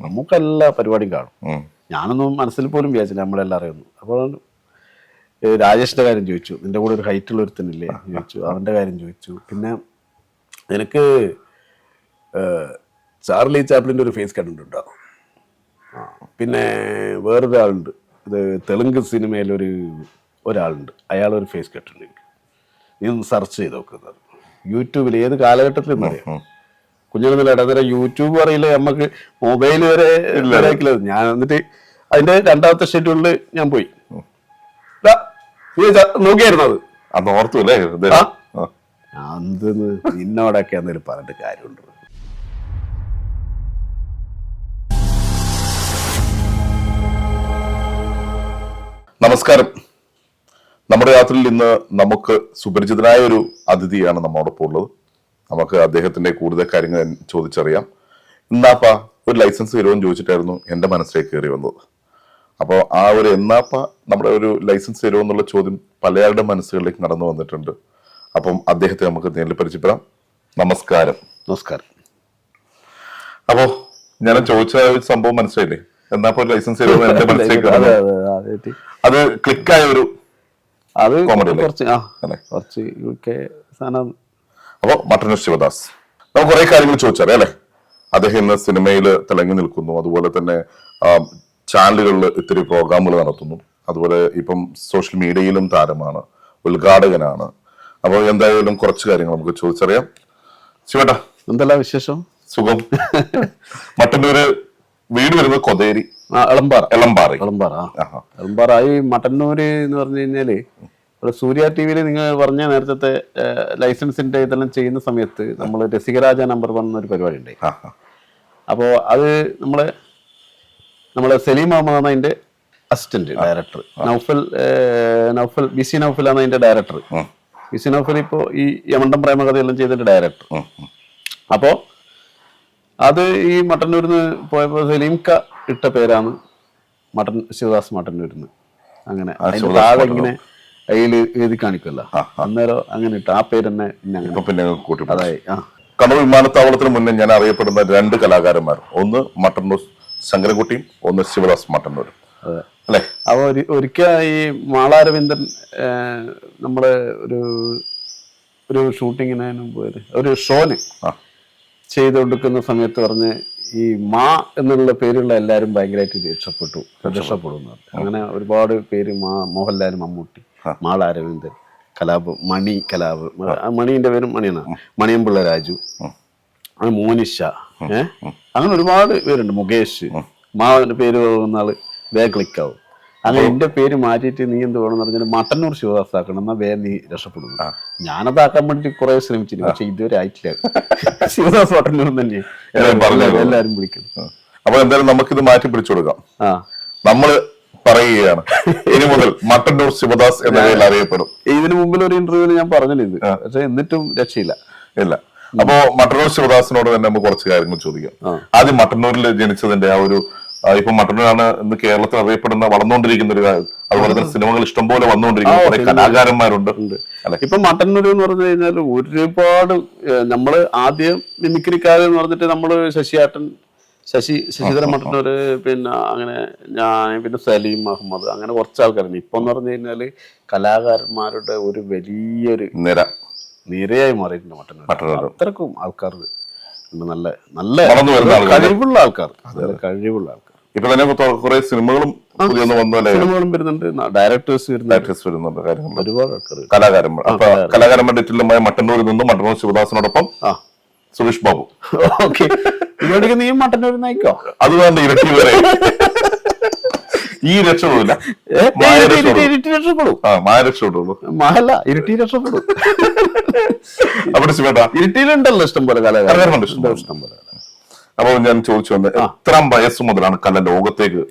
നമുക്ക് എല്ലാ പരിപാടിയും കാണും. ഞാനൊന്നും മനസ്സിൽ പോലും വിചാരിച്ചില്ല നമ്മളെല്ലാവരെയും ഒന്നും. അപ്പോൾ രാജേഷിന്റെ കാര്യം ചോദിച്ചു, നിന്റെ കൂടെ ഒരു ഹൈറ്റുള്ള ഒരുത്തനില്ലേ ചോദിച്ചു, അവന്റെ കാര്യം ചോദിച്ചു. പിന്നെ എനിക്ക് ചാർലി ചാപ്ലിൻ്റെ ഒരു ഫേസ് കണ്ടിട്ടുണ്ടോ? പിന്നെ വേറൊരാളുണ്ട്, ഇത് തെലുങ്ക് സിനിമയിലൊരു ഒരാളുണ്ട്, അയാളൊരു ഫേസ് കണ്ടിട്ടുണ്ട് എനിക്ക്. നീ ഒന്ന് സെർച്ച് ചെയ്ത് നോക്കുന്നത് യൂട്യൂബിൽ ഏത് കാലഘട്ടത്തിൽ എന്നറിയാം. കുഞ്ഞുങ്ങളില്ല ഇടതരം യൂട്യൂബ് അറിയില്ല, നമുക്ക് മൊബൈൽ വരെ ഇല്ലാതാക്കില്ല. ഞാൻ എന്നിട്ട് അതിന്റെ 2ാമത്തെ ഷെഡ്യൂളിൽ ഞാൻ പോയി നോക്കിയായിരുന്നു അത്. അന്ന് ഓർത്തു അല്ലേ? എന്തെന്ന് നിന്നോടൊക്കെ എന്നൊരു പറഞ്ഞിട്ട് കാര്യമുണ്ട്. നമസ്കാരം. നമ്മുടെ യാത്രയിൽ ഇന്ന് നമുക്ക് സുപരിചിതനായ ഒരു അതിഥിയാണ് നമ്മോടൊപ്പം ഉള്ളത്. നമുക്ക് അദ്ദേഹത്തിന്റെ കൂടുതൽ കാര്യങ്ങൾ ചോദിച്ചറിയാം. എന്നാപ്പ ഒരു ലൈസൻസ് തരുമെന്ന് ചോദിച്ചിട്ടായിരുന്നു എൻ്റെ മനസ്സിലേക്ക് കയറി വന്നത്. അപ്പോൾ ആ ഒരു എന്നാപ്പ നമ്മുടെ ഒരു ലൈസൻസ് തരുമോ എന്നുള്ള ചോദ്യം പലയാളുടെ മനസ്സുകളിലേക്ക് നടന്നു വന്നിട്ടുണ്ട്. അപ്പം അദ്ദേഹത്തെ നമുക്ക് നേരിൽ പരിചയപ്പെടാം. നമസ്കാരം. നമസ്കാരം. അപ്പോ ഞാൻ ചോദിച്ച ഒരു സംഭവം മനസ്സിലായില്ലേ? എന്നാപ്പോ ലൈസൻസ് തരുമോ എന്റെ മനസ്സിലേക്ക് അത് ക്ലിക്കായ ഒരു കോമഡി അപ്പൊ മട്ടന്നൂർ ശിവദാസ്, നമുക്ക് കുറെ കാര്യങ്ങൾ ചോദിച്ചറിയാം അല്ലെ? അദ്ദേഹം ഇന്ന് സിനിമയിൽ തിളങ്ങി നിൽക്കുന്നു, അതുപോലെ തന്നെ ചാനലുകളിൽ ഇത്തിരി പ്രോഗ്രാമുകൾ നടത്തുന്നു, അതുപോലെ ഇപ്പം സോഷ്യൽ മീഡിയയിലും താരമാണ്, ഉദ്ഘാടകനാണ്. അപ്പോൾ എന്തായാലും കുറച്ച് കാര്യങ്ങൾ നമുക്ക് ചോദിച്ചറിയാം. ശിവേട്ടാ, എന്തെല്ലാം വിശേഷം? സുഖം. മട്ടന്നൂര് വീട് വരുന്നത് കൊതേരി, എളമ്പാറ. ഈ മട്ടന്നൂര് എന്ന് പറഞ്ഞു കഴിഞ്ഞാല് സൂര്യ ടി വിയിൽ നിങ്ങൾ പറഞ്ഞ നേരത്തെ ലൈസൻസിന്റെ ഇതെല്ലാം ചെയ്യുന്ന സമയത്ത് നമ്മൾ രസികരാജ നമ്പർ 1 എന്നൊരു പരിപാടി ഉണ്ടായി. അപ്പോൾ അത് നമ്മളെ സലീം മുഹമ്മദ് ആണ് അതിന്റെ അസിസ്റ്റന്റ് ഡയറക്ടർ. നൗഫൽ ബിസി നൗഫലാണ് അതിന്റെ ഡയറക്ടർ. ബിസി നൗഫൽ ഇപ്പോൾ ഈ യമണ്ടം പ്രേമകഥയെല്ലാം ചെയ്തിട്ട് ഡയറക്ടർ. അപ്പോൾ അത് ഈ മട്ടന്നൂരിന്ന് പോയപ്പോൾ സലീംക ഇട്ട പേരാണ് ശിവദാസ് മട്ടന്നൂരിന്ന്. അങ്ങനെ അതിന്റെ താഴെ ഇങ്ങനെ അതിൽ എഴുതി കാണിക്കുമല്ലോ, അന്നേരം അങ്ങനെ ഇട്ട ആ പേര് തന്നെ അതായി. കണ്ണൂർ വിമാനത്താവളത്തിന് മുന്നേ ഞാൻ അറിയപ്പെടുന്ന 2 കലാകാരന്മാർ, ഒന്ന് മട്ടന്നൂർ ശങ്കരൻകുട്ടിയും ഒന്ന് ശിവദാസ് മട്ടന്നൂരും അല്ലെ? അപ്പൊ ഒരിക്കൽ ഈ മാളാരവിന്ദൻ നമ്മള് ഒരു ഷൂട്ടിങ്ങിന് പോയത്, ഒരു ഷോന് ചെയ്തുകൊണ്ടിരിക്കുന്ന സമയത്ത് പറഞ്ഞ് ഈ മാ എന്നുള്ള പേരുള്ള എല്ലാവരും ഭയങ്കരമായിട്ട് രക്ഷപ്പെടുന്നു. അങ്ങനെ ഒരുപാട് പേര്, മോഹൻലാൽ, മമ്മൂട്ടി, മാള അരവിന്ദൻ, കലാപ്, മണിന്റെ പേരും മണിയാണ്, മണിയമ്പിള്ള രാജു, മോനിഷ, അങ്ങനെ ഒരുപാട് പേരുണ്ട്, മുകേഷ്. മാവിന്റെ പേര് പോകുന്ന ആള് വേഗം ക്ലിക്കാവും. അങ്ങനെ എന്റെ പേര് മാറ്റിയിട്ട് നീ എന്ത് വേണമെന്ന് പറഞ്ഞാൽ മട്ടന്നൂർ ശിവദാസ് ആക്കണം, എന്നാ വേഗം നീ രക്ഷപ്പെടുന്നു. ഞാനതാക്കാൻ വേണ്ടി കുറെ ശ്രമിച്ചിരുന്നു, പക്ഷെ ഇതുവരെ ആയിട്ടില്ല. ശിവദാസ് മട്ടന്നൂർ തന്നെ എല്ലാരും വിളിക്കുന്നു. അപ്പൊ എന്തായാലും നമുക്കിത് മാറ്റി പിടിച്ചു കൊടുക്കാം. നമ്മള് പറയുകയാണ്, ഇനി മുതൽ മട്ടന്നൂർ ശിവദാസ് എന്ന പേരിൽ അറിയപ്പെടും. ഇതിനു മുമ്പിൽ ഒരു ഇന്റർവ്യൂവിൽ ഞാൻ പറഞ്ഞില്ല ഇത്, പക്ഷെ എന്നിട്ടും രക്ഷയില്ല. ഇല്ല. അപ്പോ മട്ടന്നൂർ ശിവദാസിനോട് തന്നെ നമുക്ക് കുറച്ച് കാര്യങ്ങൾ ചോദിക്കാം. ആദ്യം മട്ടന്നൂരിൽ ജനിച്ചതിന്റെ ആ ഒരു, ഇപ്പൊ മട്ടന്നൂരാണ് ഇന്ന് കേരളത്തിൽ അറിയപ്പെടുന്ന വളർന്നുകൊണ്ടിരിക്കുന്ന ഒരു കാര്യം. അതുപോലെ തന്നെ സിനിമകൾ ഇഷ്ടംപോലെ വന്നുകൊണ്ടിരിക്കുന്ന കുറെ കലാകാരന്മാരുണ്ട്. ഇപ്പൊ മട്ടന്നൂർ എന്ന് പറഞ്ഞു കഴിഞ്ഞാൽ ഒരുപാട്, നമ്മള് ആദ്യം മിമിക്രിക്കാരെന്ന് പറഞ്ഞിട്ട് നമ്മള് ശശിധരൻ മട്ടന്നൂര്, പിന്നെ അങ്ങനെ ഞാൻ, പിന്നെ സലീം അഹമ്മദ്, അങ്ങനെ കുറച്ച് ആൾക്കാരുണ്ട്. ഇപ്പൊ എന്ന് പറഞ്ഞു കഴിഞ്ഞാല് കലാകാരന്മാരുടെ ഒരു വലിയൊരു നിരയായി മാറിയിട്ടുണ്ട് മട്ടന്നൂർ. അത്രക്കും ആൾക്കാർ നല്ല നല്ല കഴിവുള്ള ആൾക്കാർ. ഇപ്പൊ തന്നെ കുറെ സിനിമകളും വരുന്നുണ്ട്, ഡയറക്ടേഴ്സ് വരുന്നുണ്ട്, ഒരുപാട് ആൾക്കാർ, കലാകാരന്മാരുടെ ഇറ്റലുമായ മട്ടന്നൂരിൽ നിന്നും മട്ടന്നൂർ ശിവദാസിനോടൊപ്പം സുരേഷ് ബാബു. ഓക്കെ, ഇവിടേക്ക് നീ മട്ടന്നൂർ നയിക്കോ? അത് വേണ്ട, ഇരട്ടി വരെ ഈ രക്ഷപ്പെടില്ല, ഇരട്ടി രക്ഷപ്പെടും. അവിടെ ശിവേട്ടാ ഇരട്ടിയിലുണ്ടല്ലോ ഇഷ്ടംപോലെ കലാകാരന്മാരുണ്ട്, ഇഷ്ടംപോലെ. അപ്പൊ ഞാൻ ചോദിച്ചു വന്നത്, എത്ര വയസ്സ് മുതലാണ് കല ലോകത്തേക്ക്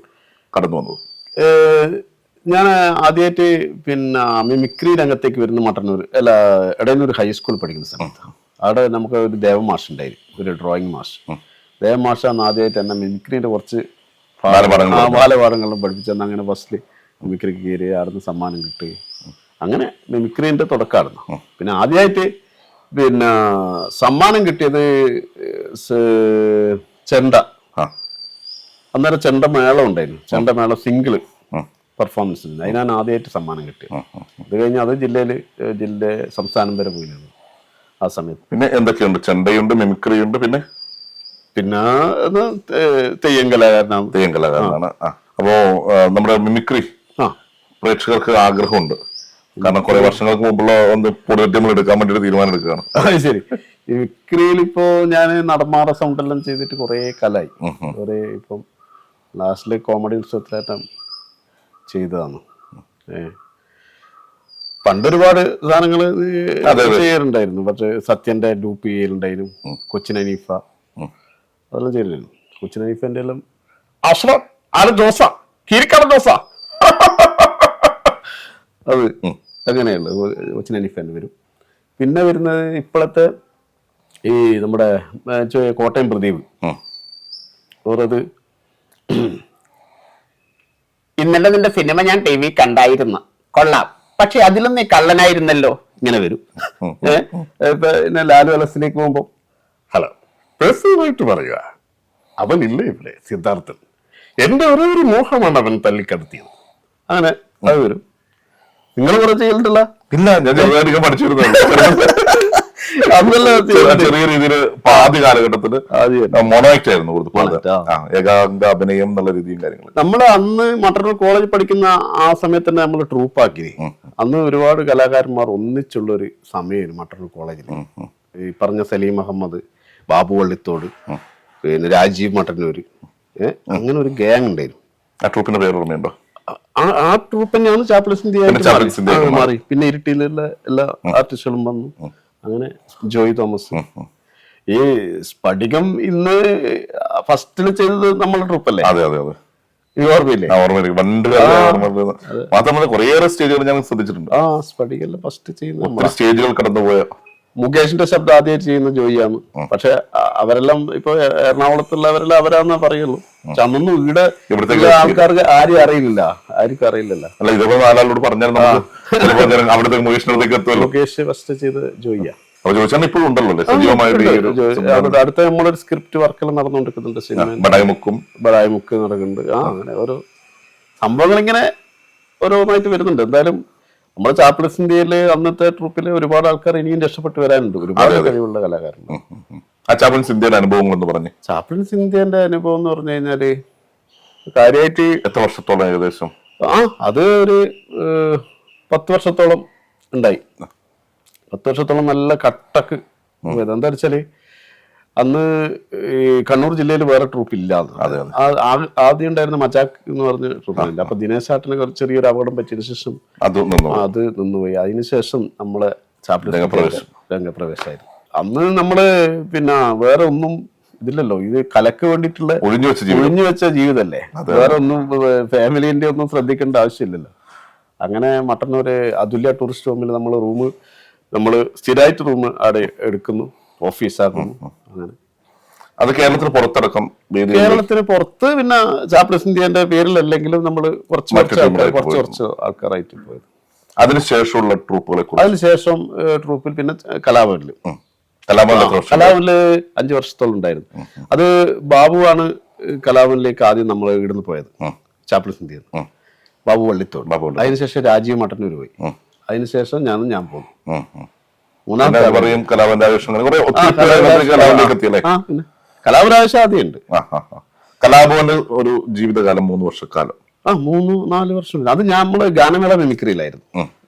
കടന്നു വന്നത്? ഞാൻ ആദ്യമായിട്ട് പിന്നെ മിമിക്രി രംഗത്തേക്ക് വരുന്ന മട്ടന്നൂർ എടയന്നൂർ ഹൈസ്കൂൾ പഠിക്കുന്ന സമയത്ത്. അവിടെ നമുക്ക് ഒരു ദേവമാഷ് ഉണ്ടായിരുന്നു, ഒരു ഡ്രോയിങ് മാഷ്. ദേവമാഷാണ് ആദ്യമായിട്ട് എന്നെ മിമിക്രിന്റെ കുറച്ച് ബാലപാഠങ്ങളും പഠിപ്പിച്ചെന്ന്. അങ്ങനെ ഫസ്റ്റില് മിമിക്രിക്ക് കയറി, അവിടുന്ന് സമ്മാനം കിട്ടി. അങ്ങനെ മിമിക്രിന്റെ തുടക്കമായിരുന്നു. പിന്നെ ആദ്യമായിട്ട് സമ്മാനം കിട്ടിയത് ചെണ്ട അന്നേരം ചെണ്ടമേളം ഉണ്ടായിരുന്നു. ചെണ്ടമേളം സിംഗിള് പെർഫോമൻസ് ഉണ്ട്. അതിനാണ് ആദ്യമായിട്ട് സമ്മാനം കിട്ടിയത്. അത് കഴിഞ്ഞ് അത് ജില്ല സംസ്ഥാനം വരെ പോയിരുന്നു ആ സമയത്ത്. പിന്നെ എന്തൊക്കെയുണ്ട്? ചെണ്ടയുണ്ട്, മിമിക്രി ഉണ്ട്, പിന്നെ തെയ്യം കലാകാരനാണ്. അപ്പോ നമ്മുടെ മിമിക്രി പ്രേക്ഷകർക്ക് ആഗ്രഹമുണ്ട്. കാരണം കുറെ വർഷങ്ങൾക്ക് മുമ്പുള്ള ഒന്ന് കൂടുതൽ നമ്മൾ എടുക്കാൻ വേണ്ടി തീരുമാനം എടുക്കുകയാണ്. ശരി. മിമിക്രിയിൽ ഇപ്പോ ഞാൻ നടന്മാരുടെ സൗണ്ടെല്ലാം ചെയ്തിട്ട് കുറെ കാലായി. കുറെ ഇപ്പം ലാസ്റ്റില് കോമഡി ഉത്സവത്തിലായിട്ടും ചെയ്തതാണ്. പണ്ടൊരുപാട് സാധനങ്ങൾ ചെയ്യാറുണ്ടായിരുന്നു. പക്ഷെ സത്യന്റെ ഡൂപ്പ് ചെയ്യലുണ്ടായിരുന്നു. കൊച്ചിൻ ഹനീഫ അതെല്ലാം ചെയ്തിരുന്നു. കൊച്ചിൻ ഹനീഫന്റെ എല്ലാം അഷ്റഫ് ആര് ദോശ കീരിക്കാട് ദോശ അത് അങ്ങനെയുള്ളു. കൊച്ചിൻ ഹനീഫന്റെ വരും. പിന്നെ വരുന്നത് ഇപ്പോഴത്തെ ഈ നമ്മുടെ കോട്ടയം പ്രദീപ് ഓരത് ഇന്നലെ നിന്റെ സിനിമ ഞാൻ ടി വി കണ്ടായിരുന്നു, കൊള്ളാം, പക്ഷെ അതിലും നീ കള്ളനായിരുന്നല്ലോ, ഇങ്ങനെ വരും. പിന്നെ ലാലു അലസിലേക്ക് പോകുമ്പോ ഹലോ പേഴ്സണലായിട്ട് പറയുക, അവനില്ലേ ഇവിടെ സിദ്ധാർത്ഥൻ, എന്റെ ഒരു മോഹമാണ് അവൻ തല്ലിക്കടത്തിയത്, അങ്ങനെ അത് വരും. നിങ്ങൾ കുറെ ചെയ്തിട്ടില്ല? ഇല്ല, ഞാൻ പഠിച്ചിരുന്നു. ചെറിയ രീതിയിൽ ആദ്യ കാലഘട്ടത്തില് മൊണോആക്ട് ആയിരുന്നു, ഏകാംഗ അഭിനയം എന്നുള്ള രീതിയും കാര്യങ്ങളും. നമ്മള് അന്ന് മട്ടന്നൂർ കോളേജ് പഠിക്കുന്ന ആ സമയത്ത് തന്നെ നമ്മൾ ട്രൂപ്പാക്കി. അന്ന് ഒരുപാട് കലാകാരന്മാർ ഒന്നിച്ചുള്ള ഒരു സമയമായിരുന്നു മട്ടന്നൂർ കോളേജിൽ. ഈ പറഞ്ഞ സലീം അഹമ്മദ്, ബാബു വള്ളിത്തോട്, പിന്നെ രാജീവ് മട്ടന്നൂര്, അങ്ങനെ ഒരു ഗ്യാങ് ഉണ്ടായിരുന്നു. ആ ട്രൂപ്പിന്റെ പേര് ഓർമ്മയുണ്ടോ? ആ ട്രൂപ്പ് തന്നെയാണ് ചാപ്ലിൻസ് ഇന്ത്യ മാറി. പിന്നെ ഇരുട്ടിയിലുള്ള എല്ലാ ആർട്ടിസ്റ്റുകളും വന്നു. അങ്ങനെ ജോയ് തോമസ്. ഈ സ്ഫടികം ഇന്ന് ഫസ്റ്റില് ചെയ്തത് നമ്മളെ ട്രൂപ്പല്ലേ? അതെ അതെ അതെ, ഓർമ്മയില്ലേ? മാത്രമല്ല കുറേയേറെ സ്റ്റേജുകൾ ഞാൻ ശ്രദ്ധിച്ചിട്ടുണ്ട്. ആ സ്ഫടികല്ല ഫസ്റ്റ് ചെയ്യുന്ന സ്റ്റേജുകൾ കടന്നുപോയ മുകേഷിന്റെ ശബ്ദം ആദ്യമായിട്ട് ചെയ്യുന്ന ജോയിയാണ്. പക്ഷെ അവരെല്ലാം ഇപ്പൊ എറണാകുളത്തുള്ളവരെല്ലാം അവരാന്ന് പറയുള്ളൂ. പക്ഷെ അന്നൊന്നും ഇവിടുത്തെ ആൾക്കാർക്ക് ആർക്കും അറിയില്ലല്ലോ. അല്ല, ഇതേപോലെ നാലാളോട് പറഞ്ഞാൽ അവിടുത്തെ മുകേഷ് ഫസ്റ്റ് ചെയ്ത് ജോയിയാ. ഇപ്പോഴും ഉണ്ടല്ലോ സജീവമായിട്ട്. അടുത്ത നമ്മളൊരു സ്ക്രിപ്റ്റ് വർക്കെല്ലാം നടന്നുകൊണ്ടിരിക്കുന്നുണ്ട്. സിനിമ ബടായി മുക്ക് നടക്കുന്നുണ്ട്. അങ്ങനെ ഓരോ സംഭവങ്ങൾ ഇങ്ങനെ ഓരോന്നായിട്ട് വരുന്നുണ്ട്. എന്തായാലും നമ്മുടെ ചാപ്ലിൻസ് ഇന്ത്യയില് അന്നത്തെ ട്രൂപ്പില് ഒരുപാട് ആൾക്കാർ ഇനിയും രക്ഷപ്പെട്ട് വരാനുണ്ട്. ഒരുപാട് കഴിവുള്ള കലാകാരന്മാർ. ചാപ്ലിൻസ് ഇന്ത്യയുടെ അനുഭവങ്ങൾ എന്ന് പറഞ്ഞു. ചാപ്ലിൻസ് ഇന്ത്യന്റെ അനുഭവം എന്ന് പറഞ്ഞു കഴിഞ്ഞാല് കാര്യമായിട്ട് എത്ര വർഷത്തോളം ഏകദേശം? അത് ഒരു 10 വർഷത്തോളം ഉണ്ടായി. 10 വർഷത്തോളം നല്ല കട്ടക്ക്. എന്താ വെച്ചാല് അന്ന് ഈ കണ്ണൂർ ജില്ലയിൽ വേറെ ട്രൂപ്പ് ഇല്ലാന്ന്. ആദ്യം ഉണ്ടായിരുന്ന മജാക്ക് എന്ന് പറഞ്ഞ ട്രൂപ്പില്ല. അപ്പൊ ദിനേശ് ആട്ടിന് ചെറിയൊരു അപകടം പറ്റിയതിനു ശേഷം അത് നിന്നുപോയി. അതിനുശേഷം നമ്മളെ ചാപ്ലിൻസ് രംഗപ്രവേശമായിരുന്നു. അന്ന് നമ്മള് പിന്നെ വേറെ ഒന്നും ഇതില്ലല്ലോ. ഇത് കലക്ക് വേണ്ടിയിട്ടുള്ള ഒഴിഞ്ഞു വെച്ച ജീവിതല്ലേ. വേറെ ഒന്നും ഫാമിലിന്റെ ഒന്നും ശ്രദ്ധിക്കേണ്ട ആവശ്യമില്ലല്ലോ. അങ്ങനെ മട്ടന്നൂര് അതുല്യ ടൂറിസ്റ്റ് ഹോമിൽ നമ്മള് സ്ഥിരമായിട്ട് റൂം അവിടെ എടുക്കുന്നു, ഓഫീസാക്കുന്നു. അങ്ങനെ അത് കേരളത്തിന് പുറത്തടക്കം. കേരളത്തിന് പുറത്ത് പിന്നെ ചാപ്ലിൻസ് ഇന്ത്യന്റെ പേരിലല്ലെങ്കിലും നമ്മള് കുറച്ച് ആൾക്കാരായിട്ട് പോയത്. അതിനുശേഷമുള്ള ട്രൂപ്പുകളെ അതിനുശേഷം ട്രൂപ്പിൽ പിന്നെ കലാഭവനില് 5 വർഷത്തോളം ഉണ്ടായിരുന്നു. അത് ബാബുവാണ് കലാഭവനിലേക്ക് ആദ്യം നമ്മൾ ഇവിടുന്ന് പോയത്, ചാപ്ലിൻസ് ഇന്ത്യ. ബാബു വള്ളിത്തോട്. അതിനുശേഷം രാജീവ് മട്ടന്നൂർ പോയി. അതിനുശേഷം ഞാൻ പോന്നു. കലാപരാവേശം ആദ്യം ഉണ്ട്. കലാഭവന് ഒരു ജീവിതകാലം 3 വർഷക്കാലം. 3-4 വർഷം. അത് നമ്മള് ഗാനമേള മിമിക്രിയിലായിരുന്നു.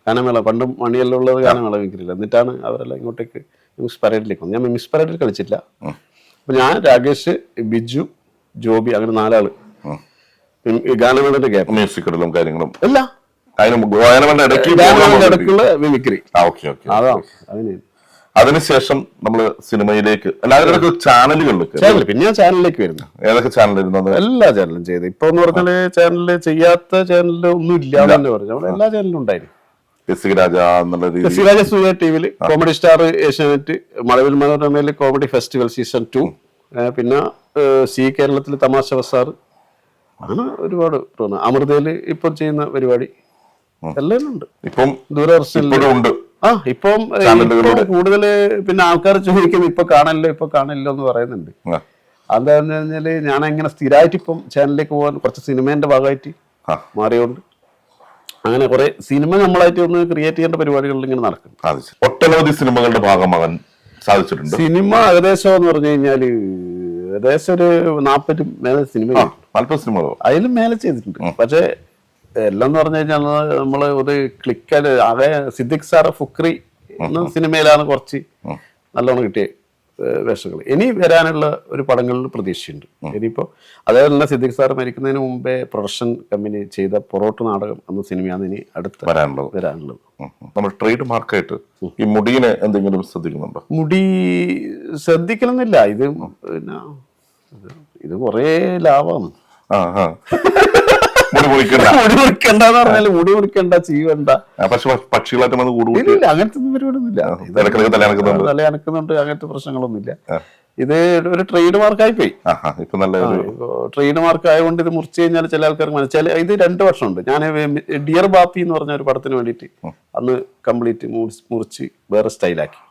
ഗാനമേള പണ്ടും മണിയെല്ലാം ഉള്ളത് ഗാനമേള മിമിക്രിയില്ല. എന്നിട്ടാണ് അവരെല്ലാം ഇങ്ങോട്ടേക്ക് മിസ് പരേഡിലേക്ക് വന്നത്. ഞാൻ മിസ് പരേഡിൽ കളിച്ചില്ല. അപ്പൊ ഞാൻ, രാകേഷ്, ബിജു, ജോബി, അങ്ങനെ 4 ആള് ഗാനമേളയുടെ ഗ്യാപ്പ് മ്യൂസിക്കലും കാര്യങ്ങളും അല്ല ഇടയ്ക്കുള്ള മിമിക്രി. അതിനുശേഷം നമ്മള് സിനിമയിലേക്ക് ചാനലുകളിലേക്ക്. പിന്നെ ഞാൻ ചാനലിലേക്ക് വരുന്നു. ഏതൊക്കെ ചാനലിരുന്നത്? എല്ലാ ചാനലും ചെയ്ത്. ഇപ്പൊ എന്ന് പറഞ്ഞാല് ചാനലില് ചെയ്യാത്ത ചാനലില് ഒന്നും ഇല്ല തന്നെ പറഞ്ഞു. നമ്മൾ എല്ലാ ചാനലും ഉണ്ടായിരുന്നു. രാജ സൂര്യ ടിവിയില്, കോമഡി സ്റ്റാർ ഏഷ്യാനെറ്റ്, മഴവിൽ മനോരമയില് കോമഡി ഫെസ്റ്റിവൽ സീസൺ 2, പിന്നെ സി കേരളത്തില് തമാശ ബസാർ, അങ്ങനെ ഒരുപാട്. അമൃതയില് ഇപ്പൊ ചെയ്യുന്ന പരിപാടി എല്ലാം ഉണ്ട്. ഇപ്പം ദൂരദർശനിലുണ്ട്. ഇപ്പം കൂടുതല് പിന്നെ ആൾക്കാർ ചോദിക്കുന്നത് ഇപ്പൊ കാണില്ലോ എന്ന് പറയുന്നുണ്ട്. അതെന്ന് പറഞ്ഞാല് ഞാൻ എങ്ങനെ സ്ഥിരമായിട്ട് ഇപ്പം ചാനലിലേക്ക് പോകാൻ കുറച്ച് സിനിമേന്റെ ഭാഗമായിട്ട് മാറിയോണ്ട് അങ്ങനെ കുറെ സിനിമ നമ്മളായിട്ട് ഒന്ന് ക്രിയേറ്റ് ചെയ്യേണ്ട പരിപാടികളിൽ ഇങ്ങനെ നടക്കും. ഒട്ടനവധി സിനിമകളുടെ ഭാഗമാകാൻ സാധിച്ചിട്ടുണ്ട്. സിനിമ ഏകദേശം എന്ന് പറഞ്ഞു കഴിഞ്ഞാല് ഏകദേശം ഒരു 40 മേലെ സിനിമ 40 സിനിമകളോ അതിലും മേലെ ചെയ്തിട്ടുണ്ട്. പക്ഷെ എല്ലാം എന്ന് പറഞ്ഞു കഴിഞ്ഞാൽ നമ്മള് ഒരു ക്ലിക്കാല് ആകെ സിദ്ദിഖ് സാറ് ഫുക്രി എന്ന സിനിമയിലാണ് കുറച്ച് നല്ലോണം കിട്ടിയ വേഷങ്ങൾ. ഇനി വരാനുള്ള ഒരു പടങ്ങളിൽ പ്രതീക്ഷയുണ്ട്. ഇനിയിപ്പോ അതേപോലെ തന്നെ സിദ്ദിഖ് സാർ മരിക്കുന്നതിന് മുമ്പേ പ്രൊഡക്ഷൻ കമ്പനി ചെയ്ത പൊറോട്ട് നാടകം എന്ന സിനിമയാണ് ഇനി അടുത്ത് വരാനുള്ളത്. നമ്മൾ ട്രേഡ് മാർക്കായിട്ട് ഈ മുടിയെ എന്തെങ്കിലും ശ്രദ്ധിക്കുന്നുണ്ടോ? മുടി ശ്രദ്ധിക്കണമെന്നില്ല. ഇത് പിന്നെ ഇത് കൊറേ ലാഭമാണ്. മുടി മുറിക്കണ്ടെന്ന് പറഞ്ഞാല് മുടി മുറിക്കണ്ട, ചീവണ്ട. പക്ഷികളായിട്ട് ഇല്ല, അങ്ങനത്തെ പരിപാടിയൊന്നുമില്ല. തലയനക്കുന്നുണ്ട്, അങ്ങനത്തെ പ്രശ്നങ്ങളൊന്നുമില്ല. ഇത് ഒരു ട്രേഡ് മാർക്കായി പോയി. ട്രേഡ് മാർക്ക് ആയതുകൊണ്ട് ഇത് മുറിച്ചു കഴിഞ്ഞാൽ ചില ആൾക്കാർക്ക് മനസ്സിലായി. ഇത് 2 വർഷമുണ്ട്. ഞാൻ ഡിയർ ബാപ്പി എന്ന് പറഞ്ഞ ഒരു പടത്തിന് വേണ്ടിയിട്ട് അന്ന് കംപ്ലീറ്റ് മുറിച്ച് വേറെ സ്റ്റൈലാക്കി.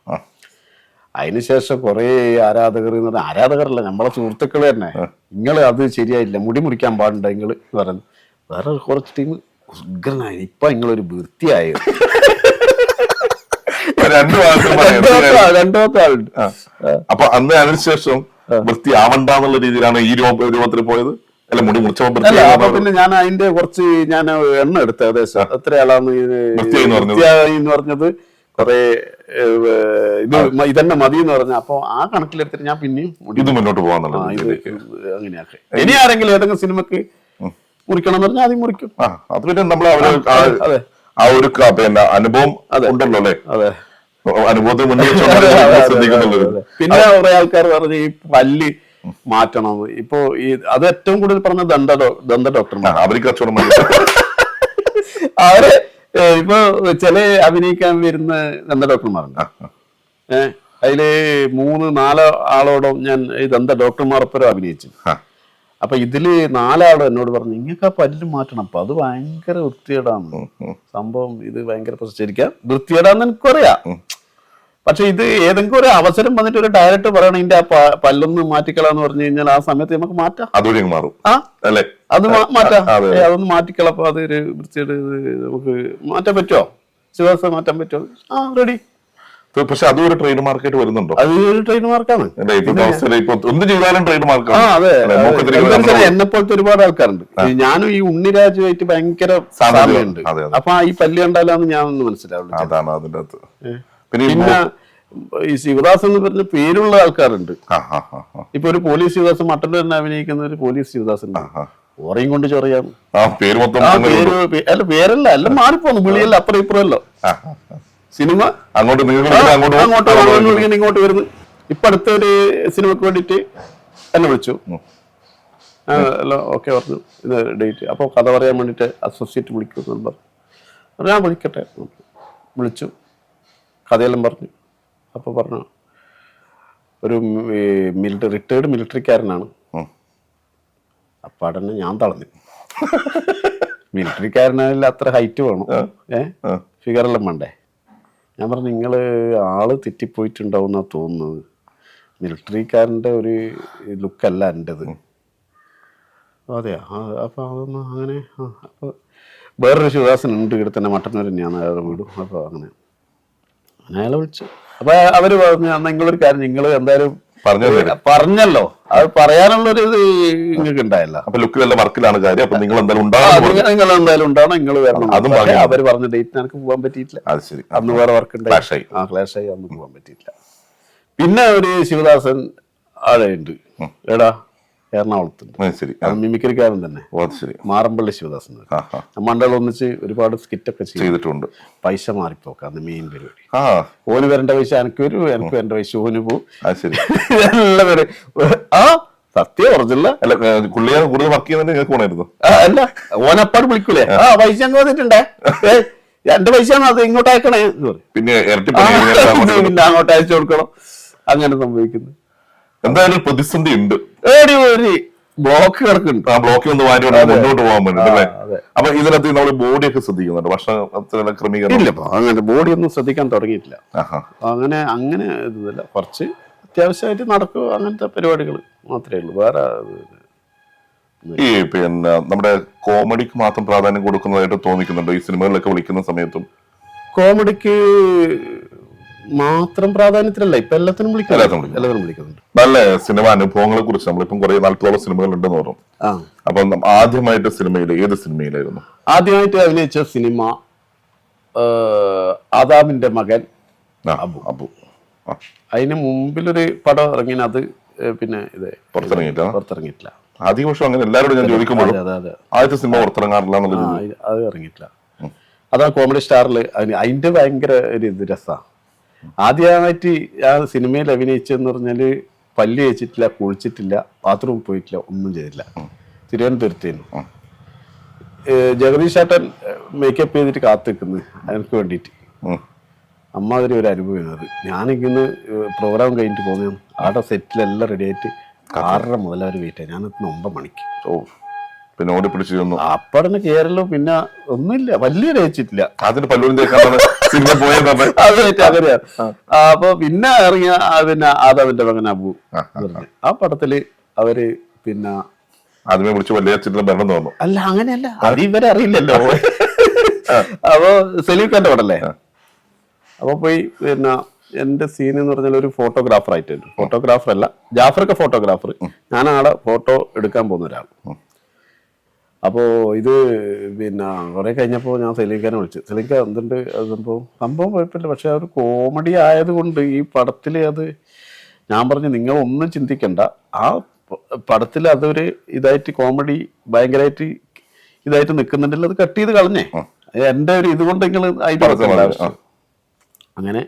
അതിനുശേഷം കുറെ ആരാധകർ എന്ന് പറഞ്ഞാൽ, ആരാധകരല്ല, നമ്മളെ സുഹൃത്തുക്കൾ തന്നെ, നിങ്ങള് അത് ശരിയായില്ല, മുടി മുറിക്കാൻ പാടുണ്ട് നിങ്ങൾ പറഞ്ഞു. വേറെ കുറച്ച് ടീം ഉഗ്രനായി, ഇപ്പൊ നിങ്ങളൊരു വൃത്തിയായ 2 ആളുണ്ട്. അപ്പൊ അന്ന് അതിനുശേഷം വൃത്തി ആവണ്ടെന്നുള്ള രീതിയിലാണ് ഈ രൂപത്തിൽ പോയത്. അല്ല, മുടി മുറിച്ചപ്പോ പിന്നെ ഞാൻ അതിന്റെ കുറച്ച് എണ്ണ എടുത്ത് ഏകദേശം എത്ര ആളാന്ന് വൃത്തിയായി എന്ന് പറഞ്ഞത് കുറെ ഇതന്നെ മതി എന്ന് പറഞ്ഞ. അപ്പൊ ആ കണക്കിലെടുത്തിട്ട് ഞാൻ പിന്നെയും ഇത് മുന്നോട്ട് പോകാൻ അങ്ങനെയാക്കെ. ഇനി ആരെങ്കിലും ഏതെങ്കിലും സിനിമക്ക് മുറിക്കണം എന്ന് പറഞ്ഞാൽ ആദ്യം മുറിക്കും. അത് പിന്നെ നമ്മൾ ആ ഒരു പിന്നെ അനുഭവം ഉണ്ടല്ലോ അല്ലെ? അതെ, അനുഭവത്തിൽ മുന്നേ പിന്നെ കുറെ ആൾക്കാർ പറഞ്ഞ് ഈ പല്ല് മാറ്റണം. ഇപ്പൊ ഈ അത് ഏറ്റവും കൂടുതൽ പറഞ്ഞ ദന്ത ഡോക്ടർമാർ. അവർക്ക് കച്ചവടം അവര് ഇപ്പൊ ചില അഭിനയിക്കാൻ വരുന്ന ദന്ത ഡോക്ടർമാരുണ്ട്. അതില് 3-4 ആളോടും ഞാൻ ഈ ദന്ത ഡോക്ടർമാരൊപ്പം അഭിനയിച്ചു. അപ്പൊ ഇതില് 4 ആളും എന്നോട് പറഞ്ഞു, ഇങ്ങക്ക് ആ പല്ല് മാറ്റണം. അപ്പൊ അത് ഭയങ്കര വൃത്തികേടാണ് സംഭവം. ഇത് ഭയങ്കര ശരിക്കും വൃത്തികേടാന്ന് എനിക്കറിയാം. പക്ഷെ ഇത് ഏതെങ്കിലും ഒരു അവസരം വന്നിട്ട് ഒരു ഡയറക്ടർ പറയണം ഇതിന്റെ ആ പല്ലൊന്ന് മാറ്റിക്കളാന്ന് പറഞ്ഞു കഴിഞ്ഞാൽ ആ സമയത്ത് നമുക്ക് മാറ്റാം. മാറും. അത് മാറ്റാം. അതൊന്ന് മാറ്റിക്കളപ്പോ അതൊരു വൃത്തികേട് നമുക്ക് മാറ്റാൻ പറ്റുമോ? ശിവാസ മാറ്റാൻ പറ്റുമോ? റെഡി. പക്ഷെ അതും ഒരു ട്രേഡ് മാർക്കായിട്ട് വരുന്നുണ്ടോ? അത് ഒരു ട്രേഡ് മാർക്കാണ്. എന്ത് ചെയ്താലും ട്രേഡ് മാർക്ക്. അതെ, എന്നെ പോലത്തെ ഒരുപാട് ആൾക്കാരുണ്ട്. ഞാനും ഈ ഉണ്ണിരാജുമായിട്ട് ഭയങ്കര സാമ്യമുണ്ട്. അപ്പൊ ഈ പല്ല് കണ്ടാലാന്ന് ഞാൻ ഒന്ന് മനസ്സിലാവുള്ളൂ. അതാണ് അതിന്റെ അകത്ത്. പിന്നെ ഈ ശിവദാസ് എന്ന് പറഞ്ഞ പേരുള്ള ആൾക്കാരുണ്ട്. ഇപ്പൊ ഒരു പോലീസ് ശിവദാസ് മട്ടൻ തന്നെ അഭിനയിക്കുന്ന ഒരു പോലീസ് ശിവദാസ് ഉണ്ട്. ഓറയും കൊണ്ട് ചെറിയാണ് പേരല്ല, എല്ലാം മാറിപ്പോന്നു. വിളിയല്ല, അപ്പുറം ഇപ്പുറമല്ലോ സിനിമ. അങ്ങോട്ട് ഇങ്ങോട്ട് വരുന്നു. ഇപ്പൊ അടുത്ത ഒരു സിനിമക്ക് വേണ്ടിട്ട് എന്നെ വിളിച്ചു. ഓക്കെ പറഞ്ഞു, ഇത് ഡേറ്റ്. അപ്പൊ കഥ പറയാൻ വേണ്ടിട്ട് അസോസിയേറ്റ് വിളിക്കുന്നു പറഞ്ഞു. ഞാൻ വിളിക്കട്ടെ വിളിച്ചു, കഥയെല്ലാം പറഞ്ഞു. അപ്പൊ പറഞ്ഞു ഒരു റിട്ടയർഡ് മിലിറ്ററിക്കാരനാണ്. അപ്പാടന്നെ ഞാൻ തളഞ്ഞു. മിലിറ്ററിക്കാരനായാലും അത്ര ഹൈറ്റ് വേണം, ഫിഗറെല്ലാം വേണ്ടേ. ഞാൻ പറഞ്ഞു, നിങ്ങള് ആള് തെറ്റിപ്പോയിട്ടുണ്ടാവും എന്നാ തോന്നുന്നത്. മിലിറ്ററിക്കാരൻ്റെ ഒരു ലുക്കല്ല എൻ്റെത്. അതെയാ? അപ്പൊ അതൊന്നും അങ്ങനെ. അപ്പൊ വേറൊരു ശിവദാസൻ ഉണ്ട് ഇവിടെ തന്നെ, മട്ടന്നൂർ തന്നെയാണ് അയാളുടെ വീടും. അപ്പൊ അങ്ങനെ അയാളെ വിളിച്ചു. അപ്പൊ അവര് പറഞ്ഞു, നിങ്ങളൊരു കാര്യം, നിങ്ങൾ എന്തായാലും പറഞ്ഞല്ലോ, അത് പറയാനുള്ളൊരു ഇത് നിങ്ങൾക്ക് ഉണ്ടായില്ല. അപ്പൊ ലുക്കിലുള്ള വർക്കിലാണ് കാര്യം. അപ്പൊ നിങ്ങൾ എന്തായാലും ഉണ്ടാവണം, നിങ്ങൾ വരണം. അവര് പറഞ്ഞ ഡേറ്റിന് എനിക്ക് പോകാൻ പറ്റിയിട്ടില്ല. അന്ന് വേറെ വർക്ക് ഉണ്ടായി, ക്ലാഷ് ആയി, അന്ന് പോകാൻ പറ്റിയിട്ടില്ല. പിന്നെ ഒരു ശിവദാസൻ ആളുണ്ട് എടാ എറണാകുളത്തുണ്ട്, മിമിക്രിക്കാരൻ തന്നെ, മാറമ്പള്ളി ശിവദാസൻ. മണ്ഡലം ഒന്നിച്ച് ഒരുപാട് സ്കിറ്റൊക്കെ ചെയ്തിട്ടുണ്ട്. പൈസ മാറിപ്പോക്ക അന്ന് മെയിൻ പരിപാടി. ഓന് വരേണ്ട പൈസ എനിക്ക് വരും, എനിക്ക് വരേണ്ട പൈസ ഓന് പോവും. നല്ല പേര്. സത്യം പറഞ്ഞില്ല. കൂടുതൽ വർക്ക് ചെയ്യുന്നത് അല്ല, ഓനപ്പാട് വിളിക്കൂലേ, പൈസ അങ്ങ് വന്നിട്ടുണ്ടേ, എന്റെ പൈസ അത് ഇങ്ങോട്ട് അയക്കണേ, പിന്നെ പിന്നെ അങ്ങോട്ട് അയച്ചു കൊടുക്കണം. അങ്ങനെ സംഭവിക്കുന്നു. എന്തായാലും പ്രതിസന്ധി ഉണ്ട്. ബ്ലോക്ക് കിടക്കുന്നുണ്ട്. ആ ബ്ലോക്കിൽ ഒന്ന് മാറ്റി മുന്നോട്ട് പോകാൻ പറ്റും അല്ലേ? അപ്പൊ ഇതിനകത്ത് നമ്മൾ ബോഡിയൊക്കെ ശ്രദ്ധിക്കുന്നുണ്ട്. ഭക്ഷണ ക്രമീകരണം ഇല്ല, അങ്ങനെ ബോഡി ഒന്നും ശ്രദ്ധിക്കാൻ തുടങ്ങിയിട്ടില്ല. അങ്ങനെ ഇതല്ല, കുറച്ച് അത്യാവശ്യമായിട്ട് നടക്കും, അങ്ങനത്തെ പരിപാടികൾ മാത്രമേ ഉള്ളൂ. വേറെ ഈ പിന്നെ നമ്മുടെ കോമഡിക്ക് മാത്രം പ്രാധാന്യം കൊടുക്കുന്നതായിട്ട് തോന്നിക്കുന്നുണ്ടോ ഈ സിനിമകളിലൊക്കെ വിളിക്കുന്ന സമയത്തും? കോമഡിക്ക് മാത്രം പ്രാധാന്യത്തിലല്ല, ഇപ്പൊ എല്ലാത്തിനും വിളിക്കുന്നുണ്ട്. നല്ല സിനിമ അനുഭവങ്ങളെ കുറിച്ച് നമ്മളിപ്പം കുറെ 40ഓളം സിനിമകൾ ഉണ്ടെന്ന് പറഞ്ഞു. അപ്പം ആദ്യമായിട്ട് സിനിമയിൽ ഏത് സിനിമയിലായിരുന്നു? ആദ്യമായിട്ട് അഭിനയിച്ച സിനിമ ആദാമിന്റെ മകൻ അബു. അതിന് മുമ്പിലൊരു പടം ഇറങ്ങി, അത് പിന്നെ ഇത് പുറത്തിറങ്ങിയിട്ടില്ല. ആദ്യ വർഷം അങ്ങനെ എല്ലാവരോടും ഞാൻ ചോദിക്കുമ്പോൾ ആദ്യത്തെ സിനിമ പുറത്തിറങ്ങാറില്ല എന്നുള്ളത്. അത് ഇറങ്ങിയിട്ടില്ല. അതാ കോമഡി സ്റ്റാറിൽ അതിന്റെ ഭയങ്കര ഒരു ഇത് രസമാണ്. ആദ്യമായിട്ട് ആ സിനിമയിൽ അഭിനയിച്ചെന്ന് പറഞ്ഞാല് പല്ല് വെച്ചിട്ടില്ല, കുളിച്ചിട്ടില്ല, ബാത്റൂമിൽ പോയിട്ടില്ല, ഒന്നും ചെയ്തില്ല. തിരുവനന്തപുരത്തേന് ജഗദീഷ് ചേട്ടൻ മേക്കപ്പ് ചെയ്തിട്ട് കാത്തു നിൽക്കുന്നു എനിക്ക് വേണ്ടിയിട്ട്. അമ്മാതിരി ഒരു അനുഭവമാണ് അത്. ഞാനിങ്ങനെ പ്രോഗ്രാം കഴിഞ്ഞിട്ട് പോകുന്ന ആടെ സെറ്റിലെല്ലാം റെഡി ആയിട്ട് 6:30 മുതൽ അവർ വെയിറ്റ് ആയി. ഞാൻ 9 മണിക്ക്. പിന്നെ ഓടി പിടിച്ചു അപ്പടന്ന് കേരളവും പിന്നെ ഒന്നുമില്ല, വലിയ രചിച്ചിട്ടില്ല. അതിന് സിനിമ പോയത് അങ്ങനെയാ. അപ്പൊ പിന്നെ ഇറങ്ങിയ പിന്നെ ആദാമിന്റെ മകൻ അബു. ആ പടത്തില് അവര് പിന്നെ ആദ്യമേ വിളിച്ച് വലിയ ഭരണം തോന്നുന്നു. അല്ല, അങ്ങനെയല്ല, അത് ഇവരെ അറിയില്ലല്ലോ. അപ്പൊ സലീഖാന്റെ പടല്ലേ. അപ്പൊ പോയി പിന്നെ എന്റെ സീൻ എന്ന് പറഞ്ഞാൽ ഒരു ഫോട്ടോഗ്രാഫർ ആയിട്ടുണ്ട്. ഫോട്ടോഗ്രാഫർ അല്ല, ജാഫറൊക്കെ ഫോട്ടോഗ്രാഫർ, ഞാൻ ആടെ ഫോട്ടോ എടുക്കാൻ പോകുന്ന ഒരാൾ. അപ്പോൾ ഇത് പിന്നെ കുറെ കഴിഞ്ഞപ്പോൾ ഞാൻ സലീഖാനെ വിളിച്ചു. സലീഖ എന്തുണ്ട് സംഭവം കുഴപ്പമില്ല, പക്ഷെ ഒരു കോമഡി ആയതുകൊണ്ട് ഈ പടത്തിൽ അത് ഞാൻ പറഞ്ഞു നിങ്ങളൊന്നും ചിന്തിക്കണ്ട, ആ പടത്തിൽ അതൊരു ഇതായിട്ട് കോമഡി ഭയങ്കരമായിട്ട് ഇതായിട്ട് നിൽക്കുന്നുണ്ടല്ലോ, അത് കട്ട് ചെയ്ത് കളഞ്ഞേ. എൻ്റെ ഒരു ഇതുകൊണ്ട് നിങ്ങൾ അതിൻ്റെ അങ്ങനെ